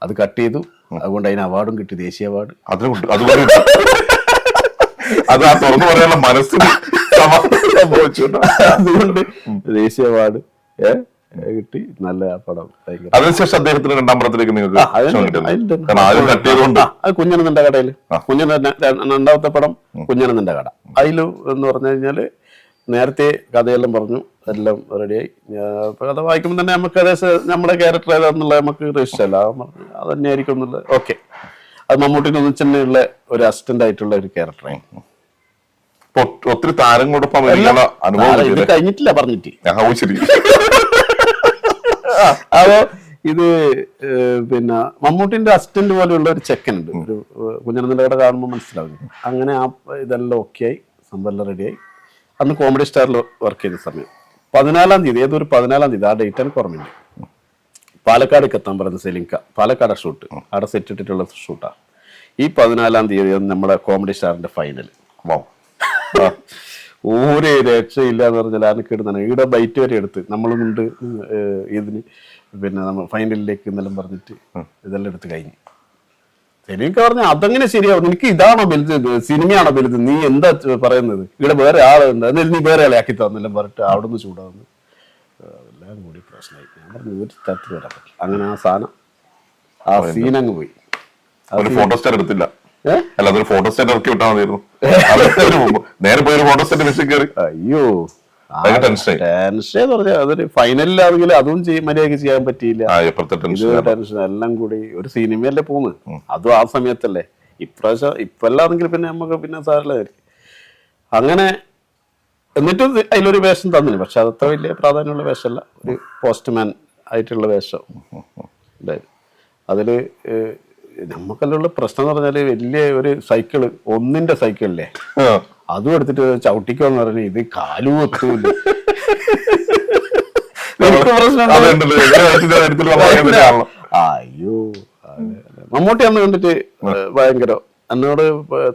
അത് കട്ട് ചെയ്തു. അതുകൊണ്ട് അതിന് അവാർഡും കിട്ടി, ദേശീയ അവാർഡ്. അത് ആ തുറന്നു പറയാനുള്ള മനസ്സിന് അതുകൊണ്ട് ദേശീയ അവാർഡ് കിട്ടി. നല്ല പടം. അതിനുശേഷം അദ്ദേഹത്തിന് രണ്ടാം പടത്തിലേക്ക് കുഞ്ഞനന്ദന്റെ കടയിൽ രണ്ടാമത്തെ പടം കുഞ്ഞനന്ദന്റെ കട. അതിൽ എന്ന് പറഞ്ഞു കഴിഞ്ഞാല് നേരത്തെ കഥയെല്ലാം പറഞ്ഞു, എല്ലാം റെഡിയായി. കഥ വായിക്കുമ്പോൾ തന്നെ നമുക്ക് നമ്മുടെ ക്യാരക്ടർ ഏതാന്നുള്ളത് നമുക്ക് ഇഷ്ടമല്ല. അത് തന്നെ ആയിരിക്കും എന്നുള്ളത്. ഓക്കെ, അത് മമ്മൂട്ടിന് ഒന്നിച്ചെന്നെയുള്ള ഒരു അസിസ്റ്റന്റ് ആയിട്ടുള്ള ഒരു ക്യാരക്ടറായി. ഒത്തിരി താരങ്ങളോടൊപ്പം ഇത് കഴിഞ്ഞിട്ടില്ല പറഞ്ഞിട്ട്. അപ്പോ ഇത് പിന്നെ മമ്മൂട്ടിന്റെ അസിസ്റ്റന്റ് പോലെയുള്ള ഒരു ചെക്കനുണ്ട്, ഒരു കുഞ്ഞനന്ദന്റെ കട കാണുമ്പോൾ മനസ്സിലാവുന്നു. അങ്ങനെ ആ ഇതെല്ലാം ഓക്കെ ആയി, സംഭവം റെഡിയായി. അന്ന് കോമഡി സ്റ്റാറിൽ വർക്ക് ചെയ്ത സമയം 14-ാം തീയതി, ഏതൊരു 14-ാം തീയതി, ആ ഡേറ്റ് ആണ് ഓർമ്മയുണ്ട്. പാലക്കാടേക്ക് എത്താൻ പറയുന്നത് സെലിങ്ക. പാലക്കാട് ഷൂട്ട്, അവിടെ സെറ്റ് ഇട്ടിട്ടുള്ള ഷൂട്ടാണ്. ഈ 14-ാം തീയതി നമ്മുടെ കോമഡി സ്റ്റാറിന്റെ ഫൈനൽ. ഒരു രക്ഷയില്ല എന്ന് പറഞ്ഞാൽ ആനക്കിടുന്നാണ്. ഈടെ ബൈറ്റ് വരെ എടുത്ത് നമ്മളുമുണ്ട് ഇതിന് പിന്നെ നമ്മൾ ഫൈനലിലേക്ക് എന്നെല്ലാം പറഞ്ഞിട്ട് ഇതെല്ലാം എടുത്ത് കഴിഞ്ഞു. എനിക്ക് പറഞ്ഞ അതങ്ങനെ ശരിയാവും, നിനക്ക് ഇതാണോ വലുത്, സിനിമയാണോ വലുത്, നീ എന്താ പറയുന്നത്, ഇവിടെ വേറെ ആളുണ്ട്, എന്നാലും നീ വേറെ ആളെ ആക്കി തന്നെല്ലാം പറഞ്ഞിട്ട് അവിടെ നിന്ന് ചൂടാവുന്നു. എല്ലാം കൂടി പ്രശ്നമായി. ഞാൻ പറഞ്ഞു ഒരു തരത്തിൽ വരാൻ പറ്റില്ല. അങ്ങനെ ആ സാധനം ആ സീനങ്ങ് പോയി. ഫോട്ടോസ്റ്റാറ്റ് എടുത്തില്ല, അല്ലാതെ ഫോട്ടോസ്റ്റാറ്റ് ഇറക്കി വിട്ടാൽ മതിയായിരുന്നു. നേരെ പോയി ഒരു ഫോട്ടോസ്റ്റാറ്റ് മിഷൻ കയറി. അയ്യോ ടെൻഷൻ പറഞ്ഞാൽ അതൊരു ഫൈനലിലാണെങ്കിൽ അതും മര്യാദക്ക് ചെയ്യാൻ പറ്റിയില്ല. ടെൻഷൻ എല്ലാം കൂടി. ഒരു സിനിമയല്ലേ പോകുന്നത്, അതും ആ സമയത്തല്ലേ. ഇപ്രാവശ്യം ഇപ്പല്ലാണെങ്കിൽ പിന്നെ നമുക്ക് പിന്നെ സാറിലായിരിക്കും. അങ്ങനെ എന്നിട്ടും അതിലൊരു വേഷം തന്നില്ല, പക്ഷെ അതത്ര വലിയ പ്രാധാന്യമുള്ള വേഷമല്ല, ഒരു പോസ്റ്റ്മാൻ ആയിട്ടുള്ള വേഷം. അതില് നമുക്കെല്ലാം പ്രശ്നം എന്ന് പറഞ്ഞാല് വലിയ ഒരു സൈക്കിള്, ഒന്നിന്റെ സൈക്കിളില്ലേ, അതും എടുത്തിട്ട് ചവിട്ടിക്കോന്ന് പറഞ്ഞു. ഇത് കാലും എത്തൂല്ല. അയ്യോ, മമ്മൂട്ടി അന്ന് കണ്ടിട്ട് ഭയങ്കര എന്നോട്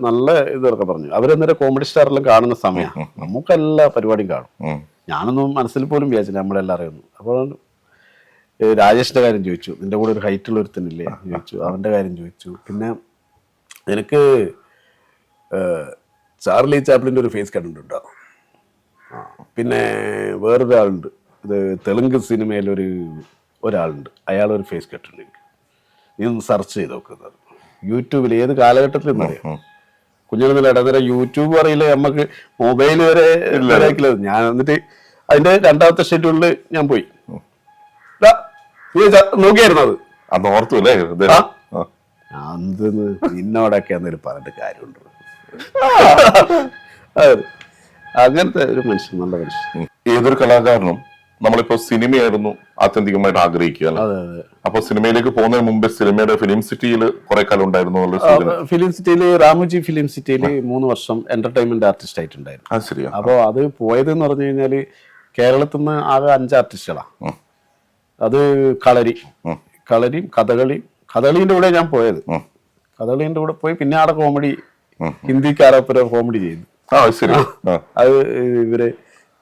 നല്ല ഇതൊക്കെ പറഞ്ഞു. അവരെന്നേരം കോമഡി സ്റ്റാറെല്ലാം കാണുന്ന സമയമാണ്, നമുക്ക് എല്ലാ പരിപാടിയും കാണും. ഞാനൊന്നും മനസ്സിൽ പോലും വിചാരിച്ചില്ല നമ്മളെല്ലാം അറിയുന്നു. അപ്പോൾ രാജേഷിന്റെ കാര്യം ചോദിച്ചു, നിന്റെ കൂടെ ഒരു ഹൈറ്റുള്ള ഒരുത്തനില്ലേ ചോദിച്ചു, അവന്റെ കാര്യം ചോദിച്ചു. പിന്നെ എനിക്ക് ചാർലി ചാപ്ലിന്റെ ഒരു ഫേസ് കണ്ടിട്ടുണ്ടോ? പിന്നെ വേറൊരാളുണ്ട്, ഇത് തെലുങ്ക് സിനിമയിൽ ഒരാളുണ്ട്, അയാളൊരു ഫേസ് കെട്ടുണ്ട്. നീ ഒന്ന് സെർച്ച് ചെയ്ത് നോക്കുന്നത് യൂട്യൂബിൽ, ഏത് കാലഘട്ടത്തിൽ എന്നറിയാം. കുഞ്ഞുങ്ങളിൽ ഇടനേരം യൂട്യൂബ് അറിയില്ല, നമുക്ക് മൊബൈൽ വരെ ഞാൻ. എന്നിട്ട് അതിന്റെ രണ്ടാമത്തെ ഷെഡ്യൂളിൽ ഞാൻ പോയി നോക്കിയായിരുന്നു. അത് ഓർത്തു അല്ലേ? എന്തെന്ന് നിന്നോടൊക്കെ എന്നൊരു പറഞ്ഞിട്ട് കാര്യമുണ്ട്. അതെ, അങ്ങനത്തെ ഒരു മനുഷ്യൻ, നല്ല മനുഷ്യൻ. ഏതൊരു കലാകാരനും നമ്മളിപ്പോ സിനിമയായിരുന്നു ആത്യന്തികമായിട്ട് ആഗ്രഹിക്കുക. അതെ അതെ. അപ്പൊ സിനിമയിലേക്ക് പോകുന്നതിന് മുമ്പേ സിനിമയുടെ ഫിലിം സിറ്റിയിൽ കുറെ കാലം ഉണ്ടായിരുന്നു. ഫിലിം സിറ്റിയില്, രാമുജി ഫിലിം സിറ്റിയില് 3 വർഷം എന്റർടൈൻമെന്റ് ആർട്ടിസ്റ്റ് ആയിട്ടുണ്ടായിരുന്നു. അത് ശരിയാ. അപ്പോൾ അത് പോയത് എന്ന് പറഞ്ഞു കഴിഞ്ഞാല് കേരളത്തിൽ നിന്ന് ആകെ 5 ആർട്ടിസ്റ്റുകളാണ്. അത് കളരിയും കഥകളിന്റെ കൂടെ ഞാൻ പോയത്. കഥകളിന്റെ കൂടെ പോയി പിന്നെ അവിടെ കോമഡി, ഹിന്ദിക്കാരൊപ്പം കോമഡി ചെയ്തു. അത് ഇവര്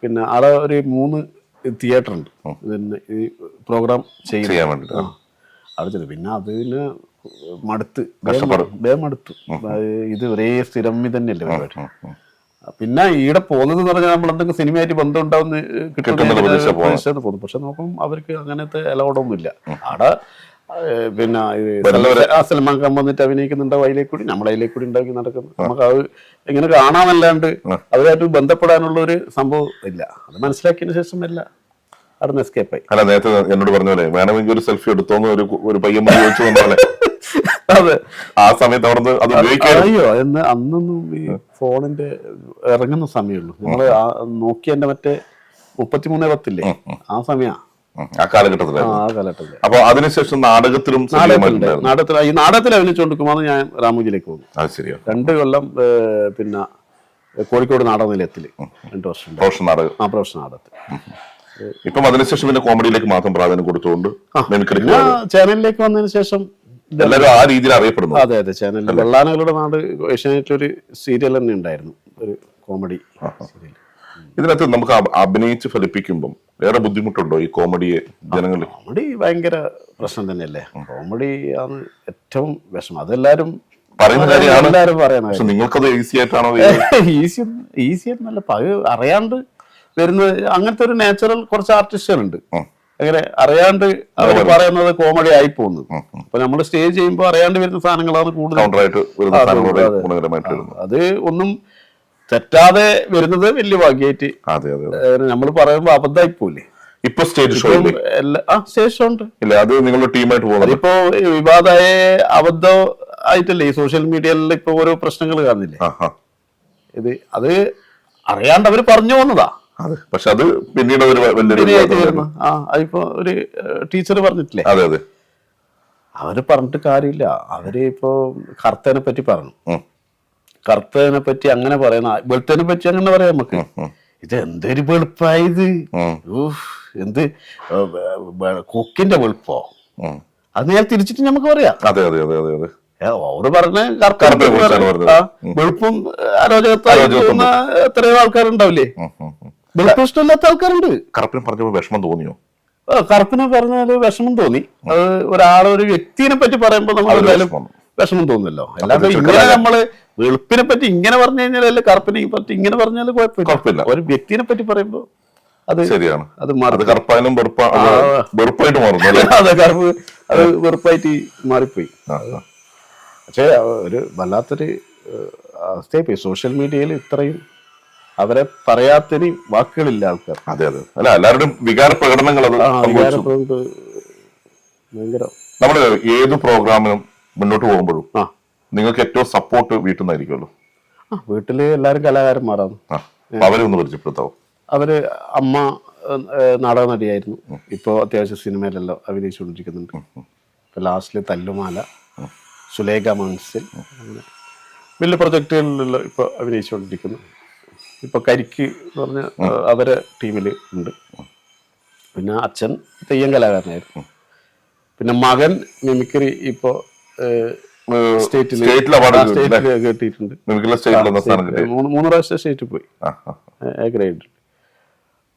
പിന്നെ അവിടെ ഒരു 3 തിയേറ്റർ ഉണ്ട് പിന്നെ ഈ പ്രോഗ്രാം ചെയ്യാൻ വേണ്ടി. അവിടെ ചെന്നു. പിന്നെ അതിന് മടുത്ത് ഇത് ഒരേ സ്ഥിരം തന്നെയല്ലേ പരിപാടി. പിന്നെ ഈടെ പോകുന്നത് എന്ന് പറഞ്ഞാൽ നമ്മൾ എന്തെങ്കിലും സിനിമയായിട്ട് ബന്ധം ഉണ്ടാവുന്ന കിട്ടുന്ന പോകുന്നു. പക്ഷെ നോക്കും അവർക്ക് അങ്ങനത്തെ അലൗഡൊന്നും ഇല്ല അവിടെ. പിന്നെ സൽമാൻ ഖാൻ വന്നിട്ട് അഭിനയിക്കുന്നുണ്ടാവും അതിലേക്ക് കൂടി, നമ്മൾ അതിലേക്ക് കൂടി ഉണ്ടാക്കി നടക്കുന്നു. നമുക്ക് അത് എങ്ങനെ കാണാമല്ലാണ്ട് അവരായിട്ട് ബന്ധപ്പെടാനുള്ള ഒരു സംഭവം ഇല്ല. അത് മനസ്സിലാക്കിയതിന് ശേഷം എല്ലാം അവിടെ നിന്ന് എസ്കേപ്പ് ആയി. അല്ല, നേരത്തെ എന്നോട് പറഞ്ഞ പോലെ വേണമെങ്കിൽ ഒരു സെൽഫി എടുത്തോന്ന് ഒരു പയ്യൻ ചോദിച്ചു വന്നാലേ അതെ, ആ സമയത്ത് അവിടെ അത് അയ്യോ അന്നൊന്നും ഈ ഫോണിന്റെ ഇറങ്ങുന്ന സമയമുള്ളൂ. ഞങ്ങള് നോക്കിയന്റെ മറ്റേ 3310 ആ സമയ ആ കാലഘട്ടത്തില്. അപ്പൊ അതിനുശേഷം നാടകത്തിൽ ഈ നാടകത്തിൽ അഭിനയിച്ചുകൊണ്ടിരിക്കുമ്പോൾ ഞാൻ രാമുജിയിലേക്ക് പോകും. 2 കൊല്ലം പിന്നെ കോഴിക്കോട് നാടക നിലയത്തില് 2 വർഷം പ്രൊഫഷണൽ നാടകത്തിൽ. ഇപ്പം അതിനുശേഷം പിന്നെ കോമഡിയിലേക്ക് മാത്രം പ്രാധാന്യം കൊടുത്തുകൊണ്ട് ചാനലിലേക്ക് വന്നതിന് ശേഷം എല്ലാവരും ആ രീതിയിൽ അറിയപ്പെടുന്നു. അതെ അതെ, ചാനലിൽ വെള്ളാനകളുടെ നാട് ഏഷ്യാനെറ്റിൽ ഒരു സീരിയൽ തന്നെ ഉണ്ടായിരുന്നു, ഒരു കോമഡി സീരിയൽ. ഇതിനകത്ത് നമുക്ക് അഭിനയിച്ച് ഫലിപ്പിക്കുമ്പോൾ വേറെ ബുദ്ധിമുട്ടുണ്ടോ ഈ കോമഡിയെ ജനങ്ങളിൽ? കോമഡി ഭയങ്കര പ്രശ്നം തന്നെയല്ലേ. കോമഡി ആണ് ഏറ്റവും വിഷമം. അതെല്ലാരും എല്ലാരും പറയണ. നിങ്ങൾക്കത് ഈസി ആയിട്ടാണോ? ഈസി ആയിട്ടല്ല, അറിയാണ്ട് വരുന്നത്. അങ്ങനത്തെ ഒരു നാച്ചുറൽ കുറച്ച് ആർട്ടിസ്റ്റുകളുണ്ട്, അങ്ങനെ അറിയാണ്ട് അവർ പറയുന്നത് കോമഡി ആയി പോകുന്നത്. അപ്പൊ നമ്മൾ സ്റ്റേജ് ചെയ്യുമ്പോൾ അറിയാണ്ട് വരുന്ന സാധനങ്ങളാണ് കൂടുതൽ. അത് ഒന്നും തെറ്റാതെ വരുന്നത് വലിയ ഭാഗ്യമായിട്ട് നമ്മൾ പറയുമ്പോ അബദ്ധമായി പോലെ. ഇപ്പൊ സ്റ്റേജ് ഷോ സ്റ്റേജ് ഇല്ല, അത് നിങ്ങളുടെ ടീമായിട്ട് പോകുന്നത്. ഇപ്പോ വിവാദമായ അബദ്ധം ആയിട്ടല്ലേ ഈ സോഷ്യൽ മീഡിയയിൽ ഇപ്പൊ ഓരോ പ്രശ്നങ്ങൾ കാണുന്നില്ലേ. അത് അറിയാണ്ട് അവര് പറഞ്ഞു പോകുന്നതാ. പക്ഷെ അത് പിന്നീട് അതിപ്പോ ഒരു ടീച്ചർ പറഞ്ഞിട്ടില്ലേ, അവര് പറഞ്ഞിട്ട് കാര്യമില്ല. അവര് ഇപ്പോ കർത്തനെ പറ്റി പറഞ്ഞു, കറുത്തതിനെ പറ്റി അങ്ങനെ പറയുന്ന, വെളുത്തതിനെ പറ്റി അങ്ങനെ പറയാം നമുക്ക്. ഇത് എന്തൊരു വെളുപ്പായത്, എന്ത് കൊക്കിന്റെ വെളുപ്പോ, അത് നേരെ തിരിച്ചിട്ട് നമുക്ക് പറയാം. ഓര് പറഞ്ഞ വെളുപ്പും അരോചകത്തായി എത്രയോ ആൾക്കാരുണ്ടാവില്ലേ. വെളുപ്പം ഇഷ്ടമില്ലാത്ത ആൾക്കാരുണ്ട്. കറുപ്പിന് പറഞ്ഞപ്പോ വിഷമം തോന്നിയോ? കറുപ്പിനെ പറഞ്ഞാല് വിഷമം തോന്നി. അത് ഒരു വ്യക്തിനെ പറ്റി പറയുമ്പോ നമ്മൾ വിഷമം തോന്നില്ലോ. അല്ലാതെ ഇങ്ങനെ നമ്മള് വെളുപ്പിനെ പറ്റി ഇങ്ങനെ പറഞ്ഞു കഴിഞ്ഞാൽ, അല്ലെ കറുപ്പിനെ പറ്റി ഇങ്ങനെ പറഞ്ഞാൽ കുഴപ്പമില്ല. ഒരു വ്യക്തിനെ പറ്റി പറയുമ്പോ അത് ശരിയാണ്. അത് കറുപ്പായാലും വെറുപ്പായിട്ട് മാറും. അതെ, കറുപ്പ് അത് വെറുപ്പായിട്ട് മാറിപ്പോയി. പക്ഷെ ഒരു വല്ലാത്തൊരു അവസ്ഥയായിപ്പോയി. സോഷ്യൽ മീഡിയയിൽ ഇത്രയും അവരെ പറയാത്തൊരു വാക്കുകളില്ല ആൾക്കാർ. എല്ലാവരുടെയും വികാര പ്രകടനങ്ങൾ ഭയങ്കര. നമ്മള് ഏത് പ്രോഗ്രാമിനും മുന്നോട്ട് പോകുമ്പോഴും നിങ്ങൾക്ക് ഏറ്റവും സപ്പോർട്ട് വീട്ടിൽ നിന്നായിരിക്കുമല്ലോ. വീട്ടില് എല്ലാരും കലാകാരന്മാരാണ്. അവരെ ഒന്ന് പരിചയപ്പെടുത്താവോ? അവര് അമ്മ നാടക നടിയായിരുന്നു, ഇപ്പൊ അത്യാവശ്യം സിനിമയിലെല്ലാം അഭിനയിച്ചുകൊണ്ടിരിക്കുന്നുണ്ട്. ഇപ്പൊ ലാസ്റ്റില് തല്ലുമാല, സുലേഖ മൻസിൽ, വലിയ പ്രൊജക്ടുകളിലുള്ള ഇപ്പൊ അഭിനയിച്ചുകൊണ്ടിരിക്കുന്നു. ഇപ്പൊ കരിക്ക് എന്ന് പറഞ്ഞ അവരെ ടീമില് ഉണ്ട്. പിന്നെ അച്ഛൻ തെയ്യം കലാകാരനായിരുന്നു. പിന്നെ മകൻ മിമിക്രി ഇപ്പൊ സ്റ്റേറ്റില് കേട്ടിട്ടുണ്ട്. 3 പ്രാവശ്യം സ്റ്റേറ്റിൽ പോയി, ഗ്രേഡ്.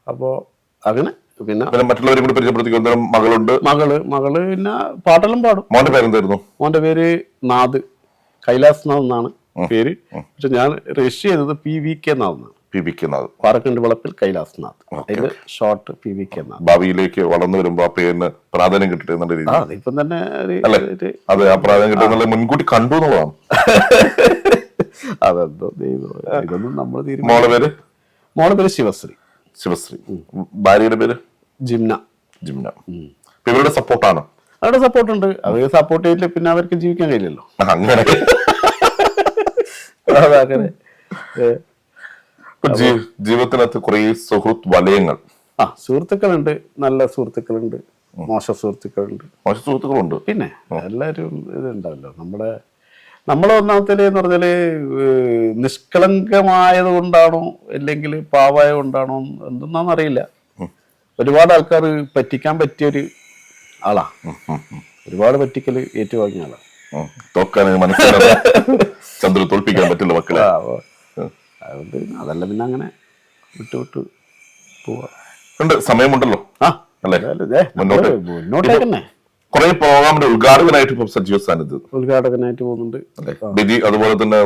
അപ്പോ അങ്ങനെ പിന്നെ മറ്റുള്ളവരെ കൂടി പരിചയപ്പെടുത്തി. മകള് പിന്നെ പാട്ടെല്ലാം പാടും. മോന്റെ പേരെന്തായിരുന്നു? മോന്റെ പേര് നാഥ്, കൈലാസ് നാഥ് എന്നാണ് പേര്. പക്ഷെ ഞാൻ രജിസ്റ്റർ ചെയ്തത് PVK നാഥ് എന്നാണ്. പാറക്കണ്ട് വളപ്പിൽ കൈലാസ് നാഥ്, അതിന്റെ ഷോർട്ട് PVK നാഥ്. ഭാവിയിലേക്ക് വളർന്നു വരുമ്പോ ആ പേരിന് പ്രാധാന്യം കിട്ടിട്ട് ഇപ്പം തന്നെ മുൻകൂട്ടി കണ്ടു എന്നുള്ളതാണ്. അതെന്തോ ഇതൊന്നും നമ്മൾ മോളെ പേര് ശിവശ്രീ. ഭാര്യയുടെ പേര് ജിംന. ഇവരുടെ സപ്പോർട്ടാണ്. അവരുടെ സപ്പോർട്ടുണ്ട്. അവർ സപ്പോർട്ട് ചെയ്തില്ല പിന്നെ അവർക്ക് ജീവിക്കാൻ കഴിയില്ലല്ലോ. അങ്ങനെ അങ്ങനെ ജീവിതത്തിനകത്ത് കുറെ സുഹൃത്ത് വലയങ്ങൾ. സുഹൃത്തുക്കളുണ്ട്, നല്ല സുഹൃത്തുക്കളുണ്ട്, മോശ സുഹൃത്തുക്കളുണ്ട്. മോശ സുഹൃത്തുക്കളുണ്ട്. പിന്നെ എല്ലാവരും ഇതുണ്ടാവല്ലോ. നമ്മളെ ഒന്നാമത്തേന്ന് പറഞ്ഞാല് നിഷ്കളങ്കമായത് കൊണ്ടാണോ അല്ലെങ്കിൽ പാവായത് കൊണ്ടാണോ എന്തെന്നാന്ന് അറിയില്ല. ഒരുപാട് ആൾക്കാർ പറ്റിക്കാൻ പറ്റിയൊരു ആളാ. ഒരുപാട് പറ്റിക്കൽ ഏറ്റുവാങ്ങിയ ആളാ. ചന്ദ്ര തോൽപ്പിക്കാൻ പറ്റില്ല മക്കളെ. അതുകൊണ്ട് അതല്ല പിന്നെ അങ്ങനെ വിട്ടു പോവാ. സമയമുണ്ടല്ലോ അല്ലേ? മുന്നോട്ടേക്കന്നെ കുറെ പ്രോഗ്രാമിന്റെ ഉദ്ഘാടകനായിട്ട് ഇപ്പം സജീവ സാന്നിധ്യം ഉദ്ഘാടകനായിട്ട് പോകുന്നുണ്ട്. ബിജി അതുപോലെ തന്നെ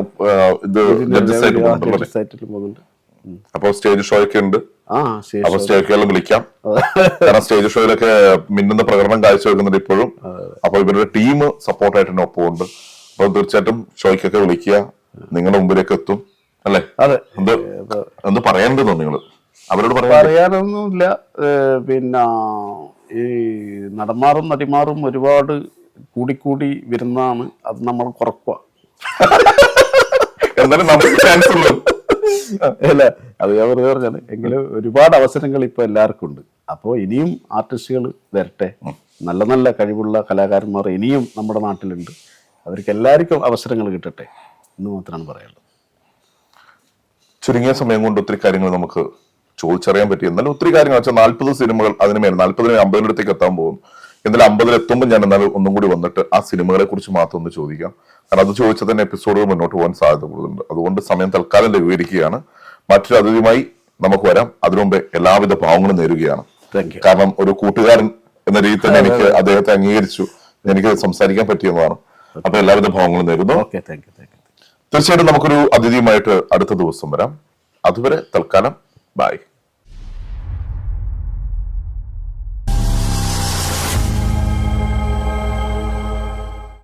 ഇത് ജഡ്ജസായിട്ട് പോകുന്നുണ്ട്. അപ്പൊ സ്റ്റേജ് ഷോ ഒക്കെ ഉണ്ട്. അപ്പൊ സ്റ്റേജുകളിലും വിളിക്കാം. കാരണം സ്റ്റേജ് ഷോയിലൊക്കെ മിന്നുന്ന പ്രകടനം കാഴ്ചവെക്കുന്നുണ്ട് ഇപ്പോഴും. അപ്പൊ ഇവരുടെ ടീം സപ്പോർട്ടായിട്ട് തന്നെ ഒപ്പമുണ്ട്. അപ്പൊ തീർച്ചയായിട്ടും ഷോയ്ക്കൊക്കെ വിളിക്കുക, നിങ്ങളുടെ മുമ്പിലേക്ക് എത്തും അല്ലെ? എന്ത് പറയാനുണ്ടെന്നോ നിങ്ങള് അവരോട് പറയാനൊന്നുമില്ല. പിന്നെ ഈ നടന്മാരും നടിമാറും ഒരുപാട് കൂടിക്കൂടി വരുന്നതാണ്. അത് നമ്മൾ കുറക്കുക. എന്നാലും നമുക്ക് ചാൻസ് ഉള്ളൂ അല്ല, അത് ഞാൻ വെറുതെ പറഞ്ഞാണ്. എങ്കിലും ഒരുപാട് അവസരങ്ങൾ ഇപ്പൊ എല്ലാവർക്കും ഉണ്ട്. അപ്പോൾ ഇനിയും ആർട്ടിസ്റ്റുകൾ വരട്ടെ. നല്ല നല്ല കഴിവുള്ള കലാകാരന്മാർ ഇനിയും നമ്മുടെ നാട്ടിലുണ്ട്. അവർക്ക് എല്ലാവർക്കും അവസരങ്ങൾ കിട്ടട്ടെ എന്ന് മാത്രമാണ് പറയാനുള്ളത്. ചുരുങ്ങിയ സമയം കൊണ്ട് ഒത്തിരി കാര്യങ്ങൾ നമുക്ക് ചോദിച്ചറിയാൻ പറ്റി. എന്നാലും ഒത്തിരി കാര്യങ്ങൾ വെച്ചാൽ 40 സിനിമകൾ അതിന് മേലെ 40-50 എത്താൻ പോകുന്നു. എന്നാലും 50 എത്തുമ്പോൾ ഞാൻ എന്നാലും ഒന്നും കൂടി വന്നിട്ട് ആ സിനിമകളെ കുറിച്ച് മാത്രം ഒന്ന് ചോദിക്കാം. കാരണം അത് ചോദിച്ചാൽ തന്നെ എപ്പിസോഡുകൾ മുന്നോട്ട് പോകാൻ സാധ്യത കൂടുതലുണ്ട്. അതുകൊണ്ട് സമയം തൽക്കാലം ലഘൂകരിക്കുകയാണ്. മറ്റൊരു അതിഥിയുമായി നമുക്ക് വരാം. അതിനു മുമ്പേ എല്ലാവിധ ഭാവങ്ങളും നേരുകയാണ്. കാരണം ഒരു കൂട്ടുകാരൻ എന്ന രീതിയിൽ തന്നെ എനിക്ക് അദ്ദേഹത്തെ അംഗീകരിച്ചു, എനിക്ക് സംസാരിക്കാൻ പറ്റിയെന്നതാണ്. അപ്പൊ എല്ലാവിധ ഭാവങ്ങളും നേരുന്നു. തീർച്ചയായിട്ടും നമുക്കൊരു അതിഥിയുമായിട്ട് അടുത്ത ദിവസം വരാം. അതുവരെ തൽക്കാലം ബൈ.